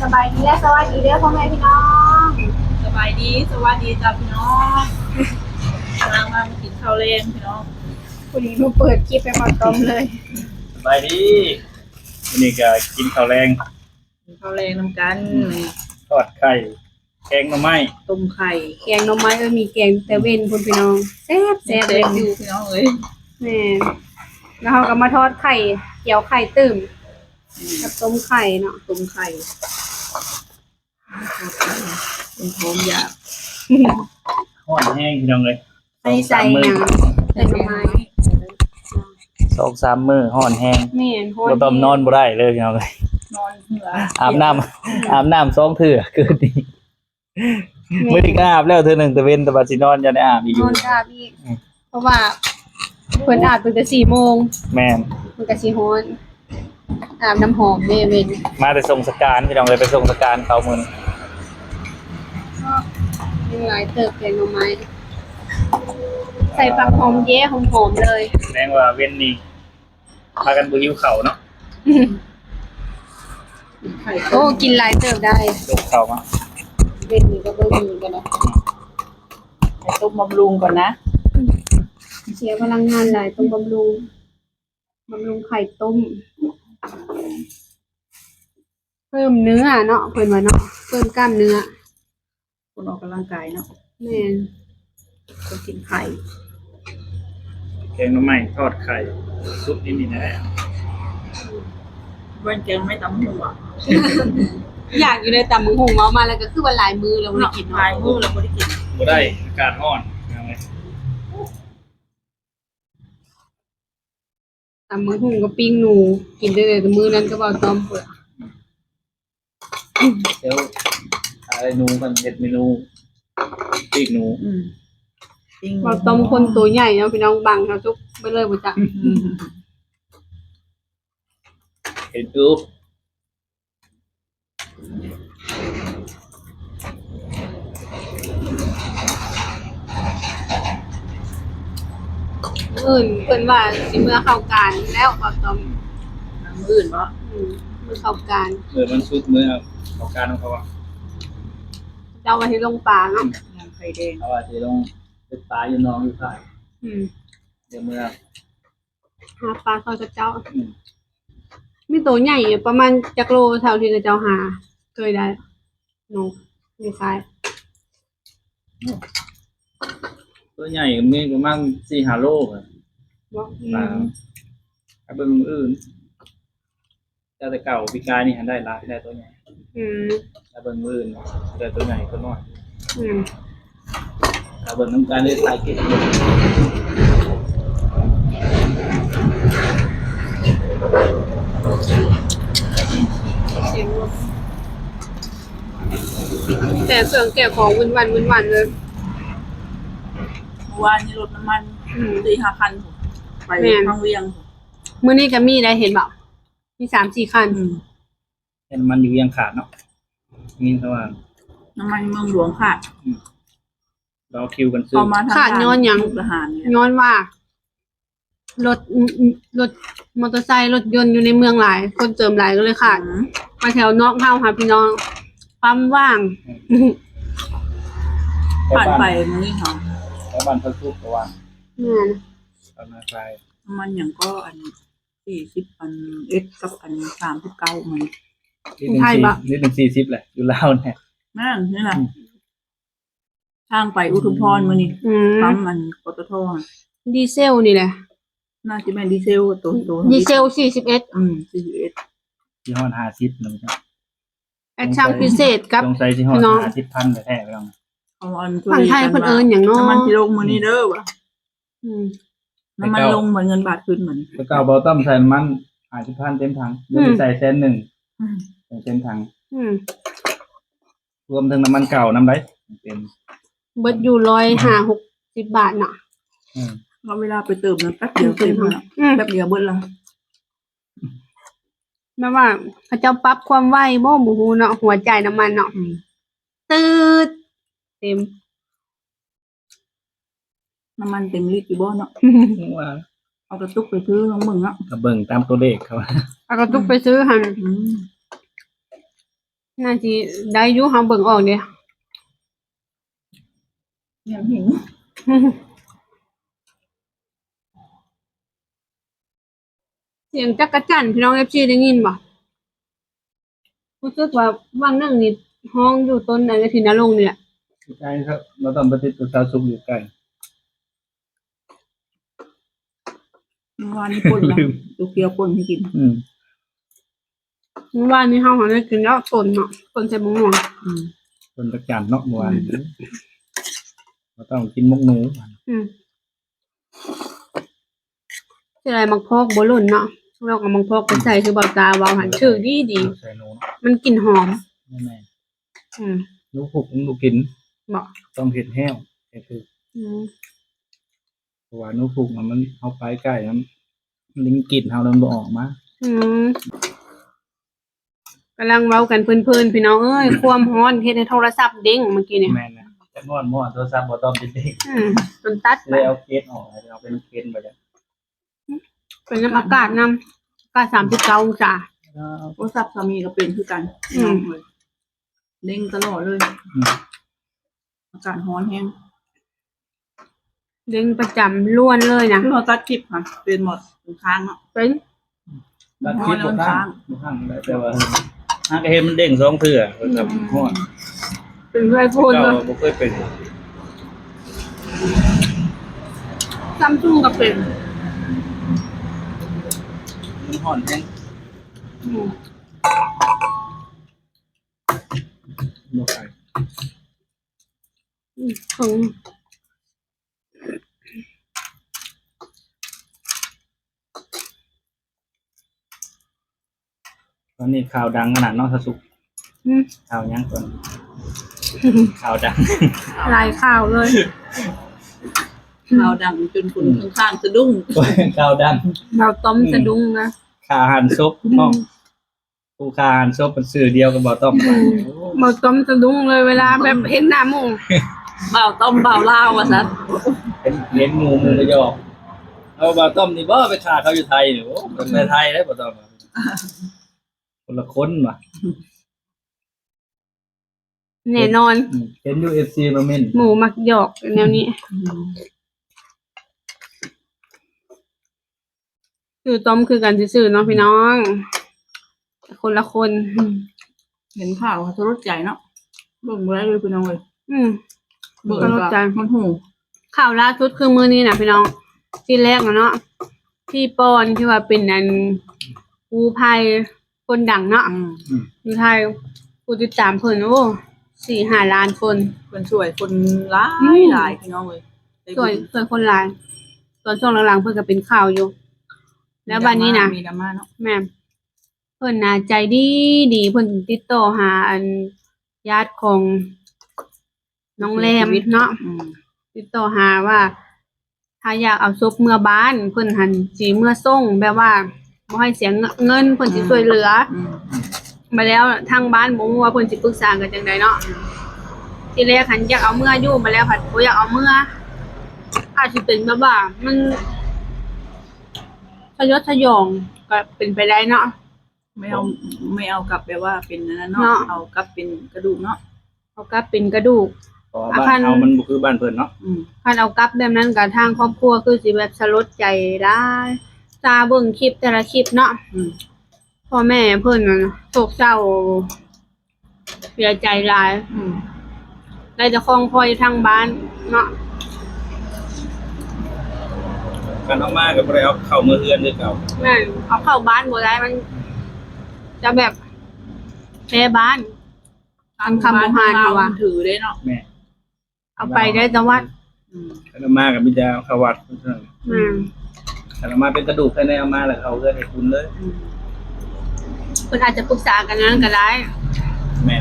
สบายดีและสวัสดีเด้อพ่อแม่พี่น้อง สบายดีสวัสดีจ้าพี่น้องมากินข้าวแรงพี่น้องวันนี้มาเปิดคลิปไปหมดต้มเลย สบายดีวันนี้ก็กินข้าวแรง กินข้าวแรงน้ำกัน ทอดไข่แกงหน่อไม้ ต้มไข่ แกงหน่อไม้มีแกงแต่เว้นพุ่นพี่น้องแซ่บ แซ่บ เลย อยู่พี่น้องเอ้ย แม่แล้วเราก็มาทอดไข่เจียวไข่ตื่มกับต้มไข่เนาะ ต้มไข่ต้มหอมอยาก ห่อนแห้งพี่น้องเลย ใส่ใส่หยังใส่หน่อไม้ 2-3 มื้อห่อนแห้ง แม่นโหด บ่ต้องนอนบ่ได้เลยพี่น้องเลย นอนเหงื่อ อาบน้ำ2เทื่อคืนนี้มื้อนี้ก็อาบแล้วเทื่อหนึงแต่เว้นแต่ว่าสินอนยังได้อาบอีกอน ยู่ อนอาบอีกเพราะว่าเพิ่นอาบตั้งแต่4 โมง แม่น มันก็สิฮ้อนอาบน้ำหอมเว้น มาแต่ส่งสการพี่น้องเลยไปส่งสการเขามื้อนี้ มีหลายเติบแกงหน่อไม้ใส่ผักหอมแย่หอมๆเลย แสดงว่าเว้นนี่พากันบ่หิวข้าวเนาะ ไข่ โอ้กินหลายเติบได้ ยกข้าวมา เป็นนี่ก็เบิ่งนี่กันนะ ต้มบำรุงก่อนนะ เสียพลังงานหลายต้องบำรุงไข่ต้ม เพิ่มเนื้อเนาะเพิ่นว่าเนาะเพิ่มกล้ามเนื้อ คนออกกำลังกายเนาะ แม่น คนกินไข่ แกงหน่อไม้ทอดไข่ซุปนี่นะ วันแกงไม่ตำหัว อยากอยู่ในตำมึงหุงเอามาแล้วก็คือว่าหลายมือแล้วบ่ได้กิน ลาย เนาะ มือเราไม่ได้กิน บ่ได้อากาศร้อนพี่น้องเลย ตำมึงหุงกับปิ้งหนูกินได้เลยแต่มื้อนั้นก็บ่ต้มเปิด เดี๋ยวอะไรหนูกันเฮ็ดเมนูปีกหนู จริง บ่ต้มคนตัวใหญ่เนาะพี่น้องบังเขาทุกไปเลยบ่จัก เห็นปุ๊บ อื่นเพิ่นว่าสิเมื่อเข้าการแล้วบ่ต้ม น้ำอื่นเนาะ มือเข้าการ มันสุดมือของการของเขาว่า เจ้าไว้ให้ลงปลาเนาะ น้ำไข่แดง เขาว่าจะลงเป็นปลาอยู่น้องอยู่ค่าย อืม เดี๋ยวเมื่อ หาปลาเขาจะเจ้า มีตัวใหญ่อยู่ประมาณจักโลเท่าที่เจ้าหาเคยได้น้องมีขาย ตัวใหญ่มีประมาณ4-5 โลอ่ะ บ่ ปลาถ้าเบิ่งมืออื่นแต่เก่าปีกายนี่หันได้หลายได้ตัวใหญ่ อืม ถ้าเบิ่งมืออื่นได้ตัวใหญ่ตัวน้อย อืม ถ้าเบิ่งน้ำการเลยหลายเกต เสียงรถแต่เครื่องแก่ของวุ่นวันเลย เมื่อวานนี้รถน้ำมัน 4-5 คันไปทางเวียง มื้อนี้ก็มีได้เห็นบ่มี 3-4 คัน เห็นมันอยู่ยังขาดเนาะมีเขาว่า น้ำมันเมืองหลวงค่ะ เราคิวกันซื้อ เอามาทางทหาร ย้อนว่ารถมอเตอร์ไซค์รถยนต์อยู่ในเมืองหลาย คนเติมหลายก็เลยขาดมาแถวนอกเฮาค่ะพี่น้องปั๊มว่าง ผ่านไปมื้อนี้ค่ะ แล้วบ้านเขาทุกเขาว่า นั่น เอามาใส่ น้ำมันอย่างก็อัน40อันเอ็ดกับอัน39มัน นิดหนึ่ง40แหละอยู่ลาวเนี่ย นั่นนี่แหละทางไปอุทุมพรมื้อนี้ อืม ปั๊มมันปตท ดีเซลนี่แหละ น่าจะเป็นดีเซลตัว ดีเซล41 41 ที่ห้อน50นะจ๊ะ แอคชั่นพิเศษกับ สงสัยที่ห้อน น้อง 50,000แท้ๆไปลอง เอาอัน ฝั่งไทยเพิ่นเอิ้นหยังเนาะ น้ำมันที่ลงมื้อนี้เด้อว่ะ อืม น้ำมันลงเหมือนเงินบาทขึ้นเหมือน แล้วก็เอาเบาต้อมใส่น้ำมัน50,000เต็มถังเดี๋ยวไปใส่100,000เต็มถัง อืม รวมทั้งน้ำมันเก่าน้ำไรเป็น เบิดอยู่150 บาทเนาะ เราเวลาไปเติมนะแป๊บเดียวเต็มแล้ว อืม แป๊บเดียวเบิดละ แม่ว่าเขาเจ้าปรับความไวบ่หมูฮูเนาะหัวใจน้ำมันเนาะตืดเต็ม น้ำมันเต็มลิตรอยู่บ่เนาะ ว่า เอากระตุกไปซื้อน้องมึงเนาะ กระเบิ่งตามตัวเลขเขา เอากระตุกไปซื้อหัน อืม น่าสิได้อยู่เฮาเบิ่งออกเด้ ยังหิว เสียงจักรจั่นพี่น้อง FC ได้ยินบ่รู้สึกว่าวังหนึงนี่ห้องอยู่ต้นอะไรที่นรงค์นี่แหละ ใช่ครับเราต้องไปติดประชาสุขอยู่ใกล้ เมื่อวานนี้ป่นนะลูกเกียวป่นให้กิน เมื่อวานนี้เฮาหาได้กินแล้วต้นเนาะต้นใส่มะม่วง คนตะการเนาะเมื่อวานเราต้องกินมกหนู สิได้มักพอกบ่หล่นเนาะแล้วก็มักพอกไปใส่คือเบาตาเว้าหันชื่อดี ใส่หนู มันกลิ่นหอม แม่ อืม ลูกหุบลูกกิน บ่ ต้องเห็ดแห้วเห็ดคือ อืม เพราะว่านูผูกมันเอาไปใกล้มันลิงกินเฮาแล้วมันบ่ออกมา อืมกำลังเว้ากันเพลินๆพี่น้องเอ้ยความร้อนเฮ็ดให้โทรศัพท์เด้งเมื่อกี้เนี่ย แม่นนะจะนอนม่วนโทรศัพท์บ่ต้องติดเอง จนตัดไป เลยเอาเคสออกเอาเป็นเคสไปจ้ะ เป็นน้ำอากาศน้ำอากาศ39องศา โทรศัพท์สามีก็เป็นคือกัน อืม เลยเด้งตลอดเลย อากาศร้อนแห้ง เด้งประจำล้วนเลยนะ คือเราตัดคลิปค่ะ เป็นหมดค้างเนาะ เป็น ตัดคลิปบ่ข้างบ่ข้างได้แต่ว่าหากเห็นมันเด้งสองเทื่อกับม่วน เป็นไรโฟน เก่า เลย บ่เคยเป็น ซัมซุงก็เป็น มันฮ้อนแฮง อืม บ่ไป ของ ตอนนี้ข่าวดังขนาดเนอกสุก อืม ข่าวยังก่อนข่าวดัง ลายข่าวเลย เราดังจนคนข้างๆสะดุ้ง ข่าวดัง เราต้มสะดุ้งนะ ข่าหันซบน้องผู้ข่าหันซบเป็นสื่อเดียวกับบ่ต้องไป เราต้มสะดุ้งเลยเวลาแบบเห็นหน้าหมู เบาต้มเบาเล่าวว่าซะ เห็นหมูระยอกเอาบ่ต้อมนี่บ่ไปฆ่าเขาอยู่ไทยนี่โอ้เป็นไปไทยได้บ่ต้อมคนละคนว่ะ แน่นอน เห็นอยู่ FC มาเม่น หมูมักหยอกแนวนี้คือต้มคือกันซื่อๆเนาะพี่น้องแต่คนละคน เห็นข่าวเขาจะรถใจเนาะเบิ่งบ่ได้เลยพี่น้องเลย อืม เบิ่ง ก็รถใจ มันหู ข่าวล่าสุดคือมื้อนี้นะพี่น้องที่แรกอะเนาะพี่ปอนที่ว่าเป็นอันกู้ภัยคนดังเนาะอยู่ไทยผู้ติดตามเพิ่นโอ้4-5 ล้านคน คนช่วยคนหลายหลายพี่น้องเลย สวยคนหลาย ตอนช่วงหลังๆเพิ่นก็เป็นข่าวอยู่ แล้วบัดนี้นะ มีดราม่าเนาะ แม่เพิ่นน่ะใจดีเพิ่นติดต่อหาอันญาติของน้องแรมเนาะ ติดต่อหาว่า ถ้าอยากเอาศพเมื่อบ้านเพิ่นหันสิเมื่อส่งแบบว่าบ่ให้เสียเงินเพิ่นสิช่วยเหลือมาแล้วทางบ้านบ่ฮู้ว่าเพิ่นสิปรึกษากันจังไดเนาะทีแรกหันอยากเอาเมื่ออยู่มาแล้วผัดบ่อยากเอาเมื่ออาจสิเป็นแบบว่ามันทะยอทะยองก็เป็นไปได้เนาะ ไม่เอากลับแบบว่าเป็นนั้น เนาะ เนาะเอากลับเป็นกระดูกเนาะ เอากลับเป็นกระดูก เพราะว่าบ้านเฮามันบ่คือบ้านเพิ่นเนาะ คันเอากลับแบบนั้นกับทางครอบครัวคือสิแบบสลดใจได้ตาเบิ่งคลิปแต่ละคลิปเนาะพ่อแม่เพิ่นน่ะโศกเศร้าเสียใจหลายได้จะคล้องคอยทางบ้านเนาะ กันออกมาก็บ่ได้เอาเข้ามือเฮือนคือเก่า แม่นเอาเข้าบ้านบ่ได้มัน จะแบบแพ้บ้านทางคำบ่ฮานอยู่ว่า ถือได้เนาะ แม่ เอาไปได้แต่ว่า กันออกมาก็มีแต่เข้าวัดเท่านั้น กันออกมาเป็นกระดูกภายในเอามาแล้วเอาเฮือนให้คุณเลย เพิ่นอาจจะปรึกษากันนั้นก็ได้ แม่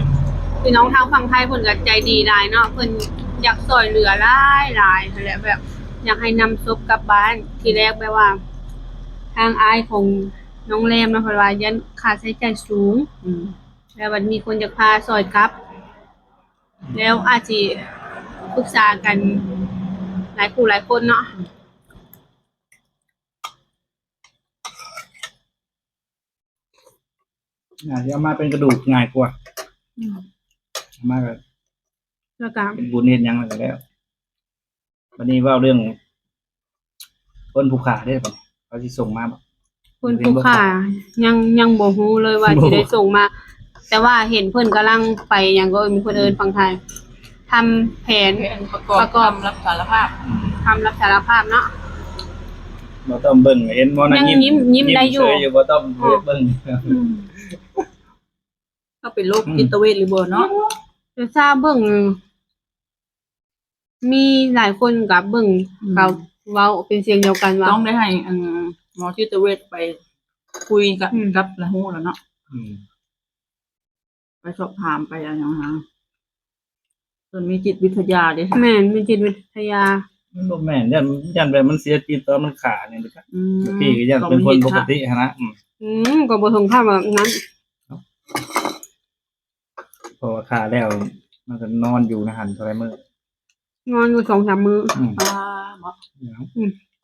พี่น้องทางฝั่งไทยเพิ่นก็ใจดีหลายเนาะเพิ่นอยากช่วยเหลือหลายนั่นแหละแบบ อยากให้นำศพกลับบ้านทีแรกแบบว่า ทางอายของน้องแรมเนาะเพิ่นว่ายันค่าใช้จ่ายสูงแล้วมันมีคนอยากพาซอยกลับ แล้วอาจสิปรึกษากันหลายคู่หลายคนเนาะ ที่เอามาเป็นกระดูกง่ายกว่า มาก็ แล้วก็ เป็นบุญเฮ็ดหยังแล้ววันนี้เว้าเรื่องคนผู้ขาได้ป่ะเขาสิส่งมาบ่ คุณผู้ค่ายังบ่ฮู้เลยว่าสิได้ส่งมา แต่ว่าเห็นเพิ่นกำลังไปหยังก็มีเพิ่นเอิ้นฝั่งไทยทำแผน ประกอบรับสารภาพ ทำรับสารภาพเนาะ บ่ต้องเบิ่งเห็นบ่นะ ยังยิ้มได้อยู่ เฉยบ่ต้องเบิ่ง ก็เป็นโรคจิตเวชหรือบ่เนาะ จะทราบเบิ่งมีหลายคนกับเบิ่งกับเว้าเป็นเสียงเดียวกันว่า ต้องได้ให้หมอจิตเวชไปคุยกับละหูแล้วเนาะ อืม ไปสอบถามไปอะไรอย่างเงี้ยส่วนมีจิตวิทยาเด้ค่ะ แม่นมีจิตวิทยา มันบ่แม่นยันแบบมันเสียจิตตอนมันขาเนี่ยเด้อครับ อืม พี่ก็ยันเป็นคนปกติหันนะก็บ่ถึงภาพแบบนั้น เพราะว่าขาแล้วมันก็นอนอยู่นะหันเท่าไรมื้อน อนอยู่ 2-3 มื้อ อ่าหมอ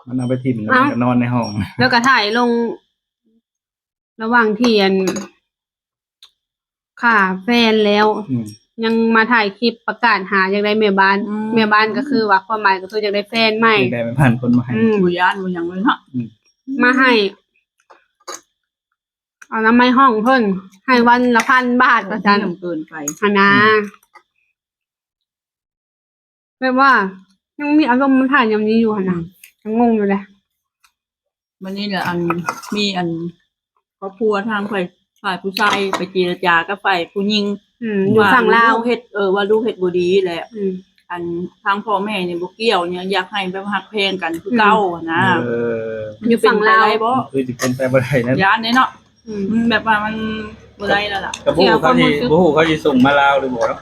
มันเอาไปทิ่มแล้วมันก็นอนในห้อง แล้วก็ถ่ายลง ระหว่างที่ค่ะแฟนแล้ว ยังมาถ่ายคลิปประกาศหาอยากได้แม่บ้าน แม่บ้านก็คือว่าความหมายก็คืออยากได้แฟนใหม่ ได้ไปผ่านคนมาให้ บุญญาณบุญยังเลยเนาะ มาให้เอาน้ำไม้ห้องเพิ่นให้วันละ1,000 บาทประจัน เกินไป หนนะแบบว่ายังมีอารมณ์มันถ่ายอย่างนี้อยู่หั่นนะยังงงอยู่เลย วันนี้เนี่ยมีครอบครัวทางฝ่ายผู้ชายไปเจรจากับฝ่ายผู้หญิง อยู่ฝั่งลาว ลูกเฮ็ดว่าลูกเฮ็ดบ่ดีแหละ อืม ทางพ่อแม่นี่บ่เกี่ยวเนี่ยอยากให้แบบฮักเพลงกันคือเก่าอะนะ อยู่ฝั่งลาว เป็นไปได้บ่ คือสิเป็นไปบ่ได้นะ ย้านเนาะ อืม แบบว่ามันบ่ได้แล้วล่ะ กับบ่ฮู้เขาสิส่งมาลาวหรือบ่เนาะ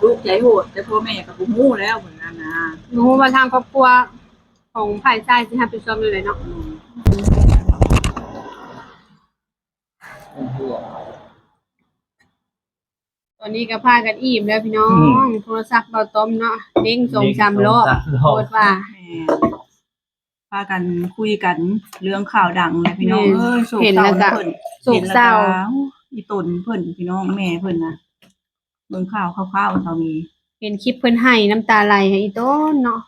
ลูกใจโหดแต่พ่อแม่ก็บ่ฮู้แล้วเหมือนกันนะ รู้ว่าทางครอบครัวของฝ่ายชายสิรับผิดชอบอยู่เลยเนาะตอนนี้ก็พากันอิ่มแล้วพี่น้องโทรศัพท์เบาต้มเนาะเด้ง2-3รอบโคตรว่า แม่พากันคุยกันเรื่องข่าวดังเลยพี่น้องโศก เห็น เศร้า แล้วก็ เพิ่น โศกเศร้า อีตนเพิ่นพี่น้องแม่เพิ่นนะเบิ่งข่าวคร่าวๆเขามี เห็นคลิปเพิ่นให้น้ำตาไหลให้อีต้นเนาะ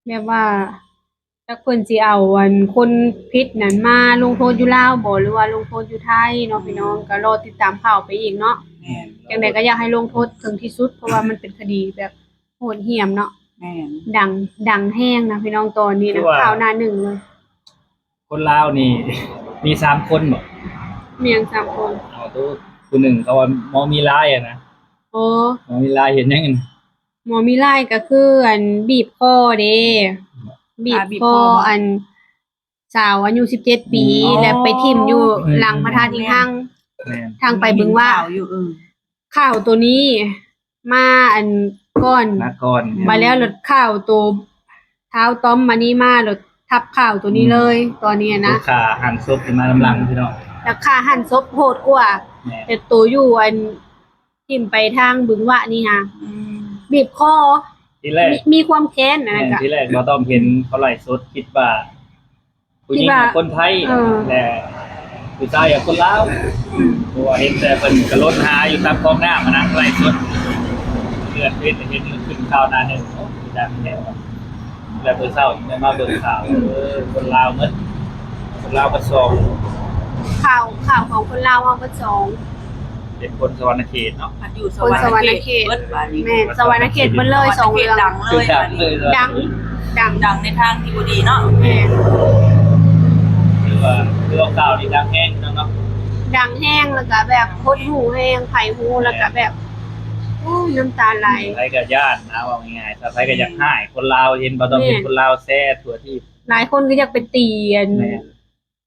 แบบว่าถ้าเพิ่นสิเอาคนผิดนั้นมาลงโทษอยู่ลาวบ่หรือว่าลงโทษอยู่ไทยเนาะพี่น้องก็รอติดตามข่าวไปอีกเนาะ แม่น จังได๋ก็อยากให้ลงโทษถึงที่สุดเพราะว่ามันเป็นคดีแบบโหดเหี้ยมเนาะ แม่น ดังแห้งนะพี่น้องตอนนี้นะข่าวหน้าหนึ่งเลย คนลาวนี่มี3คนบ่ เมียง3คน เอาตัวผู้หนึ่งเขาว่าหมอมีลายอ่ะนะ โอ้ หมอมีลายเห็นยังไง หมอมีลายก็คือบีบคอเด้บีบคอสาวอายุ17 ปีแล้วไปทิ่มอยู่หลังพระธาตุอิงหัง แม่น ทางไปบึงว่า ข่าวอยู่ข้าวตัวนี้มาก้อน นักก่อน มาแล้วรถข้าวตัวเท้าต้อมมานี่มารถทับข้าวตัวนี้เลย ตอนนี้นะ ลูกค้าหันศพขึ้นมาลำลังพี่น้อง ราคาหั่นศพโหดกว่า แม่น แต่ตัวอยู่ทิ่มไปทางบึงวะนี่นะบีบคอ ทีแรก มีความแค้นนะ แม่น ก็ ทีแรกบ่ต้องเห็นเขาไล่สดคิดว่าผู้หญิงกับคนไทย แต่ผู้ชายกับคนลาวเพราะว่าเห็นแต่เพิ่นก็รถหาอยู่ตามคลองน้ำนะไล่สดเลือดเห็นขึ้นข่าวหน้าหนึ่งโอ้ดังแท้แล้วเพิ่นเศร้าได้มาเบิ่งข่าวคนลาวหมดคนลาวก็ส่ง ข่าวของคนลาวเอาก็สอง เป็นคนสวรรณเขตเนาะ พัดอยู่ส คน วร สวร ร ร ณ ณ เข เข ต ต เบิดบาดนี้ แม่สวรรณเขตมันเลยสองเรื่อง ดังเล คือย ดังเลย ดัง ดังในทางที่บ่ดีเนาะ แม่ คือว่าข่าวนี่ดังแห้งเนาะ ดังแห้งแล้วก็แบบโคตรหูแห้งไผหูแล้วก็แบบโอ้ยน้ำตาไหล ใครก็ญาตินะว่าง่ายๆถ้าใครก็อยากหายคนลาวเห็นบ่ต้องเป็นคนลาวแซ่ทั่วที่ หลายคนก็อยากไปตี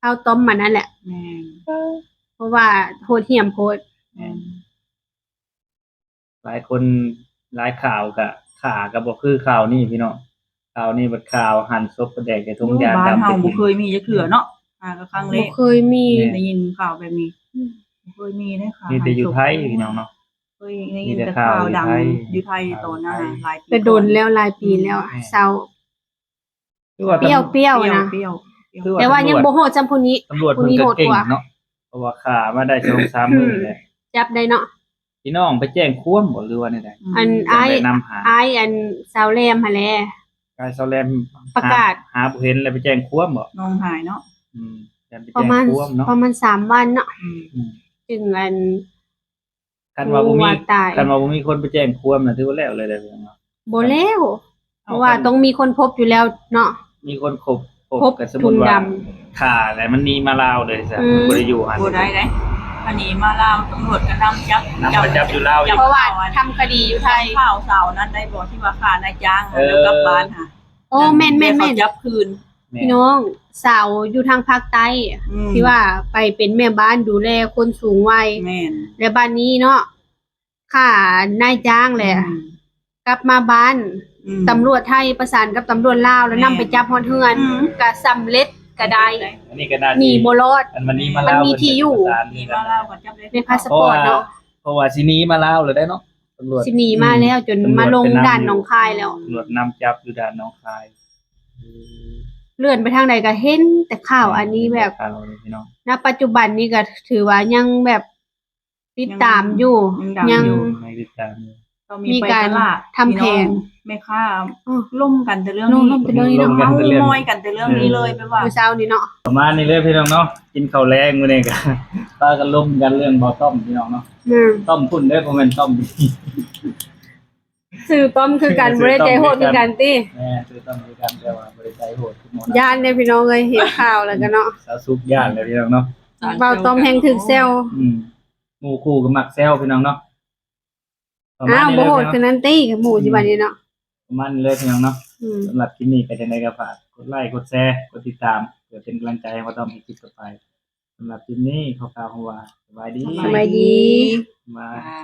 ข้าวต้มมันนั่นแหละ แม่น เพราะว่าโหดเหี้ยมโพด แม่น หลายคนหลายข่าวก็ขาก็บ่คือข่าวนี้พี่น้องข่าวนี้บัดข่าวหั่นศพกระแดกในทุ่งยาง บ้าน ดำ เฮาบ่เคยมีจักเทื่อเนาะก็ครั้งแร บ่ ก เคยมี ได้ยินข่าวแบบนี้บ่เคยมีได้ข่าว มีแต่อยู่ไทยพี่น้องเนาะ เคยได้ยินแต่ข่าวดังอยู่ไทยตอนนั้นหลายปี แต่โดนแล้วหลายปีแล้วเศร้า คือว่า เปรี้ยวๆนะ เปรี้ยว คือ แต่ว่ายังบ่โหดจำผู้นี้ ตำรวจ ผู้ เพิ่น นี้ ก็ โหด เก่ง กว่า เนาะเพ เพราะว่าขามาได้2-3มื้อแล้ว จับได้เนาะ พี่น้องไปแจ้งความบ่หรือว่าแนวใด อัน จัง อ้าย ได้นำหา อ้ายอันสาวแรมหั่นแหละ กายเซาแลม ประกาศ หาบ่เห็นแล้วไปแจ้งความบ่ น้องหายเนาะ อืมแจ้งไป ประ แจ้ง มาณ ความเนาะ ประมาณ3วันเนาะ อืม อืม จึงอัน คันว่าบ่มี ว่าตาย คันว่าบ่มีคนไปแจ้งความน่ะถือว่าแล้วเลยเด้อเนาะ บ่แล้วเพราะว่าต้องมีคนพบอยู่แล้วเนาะ มีคนคบ พบ กันสมมุติว่า ถุงด ขาแต่มันหนีมาลาวเลยซะ อืม บ่ได้อยู่หั่น บ่ได้เด้อันนี้มาลาวตำรวจก็นำจับ นำมาจับอยู่ลาวอีก เพราะว่าทำคดีอยู่ไทย ข่าวสาวนั้นได้บ่ที่ว่าฆ่านายจ้าง เออ แล้วกลับบ้านค่ะ โอ้แม่น เขาจับคืน แม่ พี่น้องสาวอยู่ทางภาคใต้ อืม ที่ว่าไปเป็นแม่บ้านดูแลคนสูงวัย แม่น และบ้านนี้เนาะค่านายจ้างแหละ อืม กลับมาบ้าน อืม ตำรวจไทยประสานกับตำรวจลาวแล้ว แม่ นำไปจับฮอดเฮือน อืม ก็สำเร็จก็ได้ อันนี้ก็น่า หนีบ่รอด อันมันหนีมา มัน ลาว มีที่อยู่ เพิ่นเป็นประสาน นี่ นี่ มา นะ ลาวก็จับได้ ในพาสปอร์ตเนาะ เพราะว่าสิหนีมาลาวเลยได้เนาะตำรวจ สิหนีมาแล้วจนมาลงด่านหนองคายแล้ว ตำรวจนำจับอยู่ด่านหนองคาย เลื่อนไปทางใดก็เห็นแต่ข่าวอันนี้แบบ ข่าวเลยพี่น้อง ณปัจจุบันนี้ก็ถือว่ายังแบบติดตามอยู่ ยัง อยู่ในติดตามอยู่ ก็ มีการ ไปตลด ทำแผน พี่น้องแม่ค้า อ้อ ล่มกันแต่เรื่อง ล่มแต่เรื่องนี้ ล่ม เนาะ กันแต่เรื่อง เมอยกันแต่เรื่องนี้เลยไปว่า เมื่อเช้านี้เนาะ ประมาณนี้เลยพี่น้องเนาะกินข้าวแรงมื้อนี้ก็ พากันล้มกันเรื่องบ่ต้มพี่น้องเนาะ อืม ต้มพุ่นเด้อบ่แม่นต้มดี สื่อต้มคือการ สื่ บ่ อ ได้ ต้ม ใจโหดคือกันติ แม่คือต้มคือกันแต่ว่าบ่ได้ใจโหดคือหมอ ย่านเนี่ยพี่น้องเอ้ยเห็นข่าวแล้วก็เนาะ สาวสุกย่านเลยพี่น้องเนาะ เบาต้มแห้งถึกเซล อืมหมู่คู่ก็มักแซวพี่น้องเนาะประมา อ้า ณ ว นี้ บ่ เลย โหด พี่น้อง คือนั้นติกับหมู่สิบัดนี้เนาะ ประมาณนี้เลยพี่น้องเนาะ อืม สำหรับคลิปนี้ก็จะได้ก็ฝากกดไลค์กดแชร์กดติดตามเพื่อเป็นกำลังใจให้พ่อต้อมให้คลิปต่อไปสำหรับคลิปนี้ขอกล่าวคำว่าสบายดี สบายดี บาย อ่า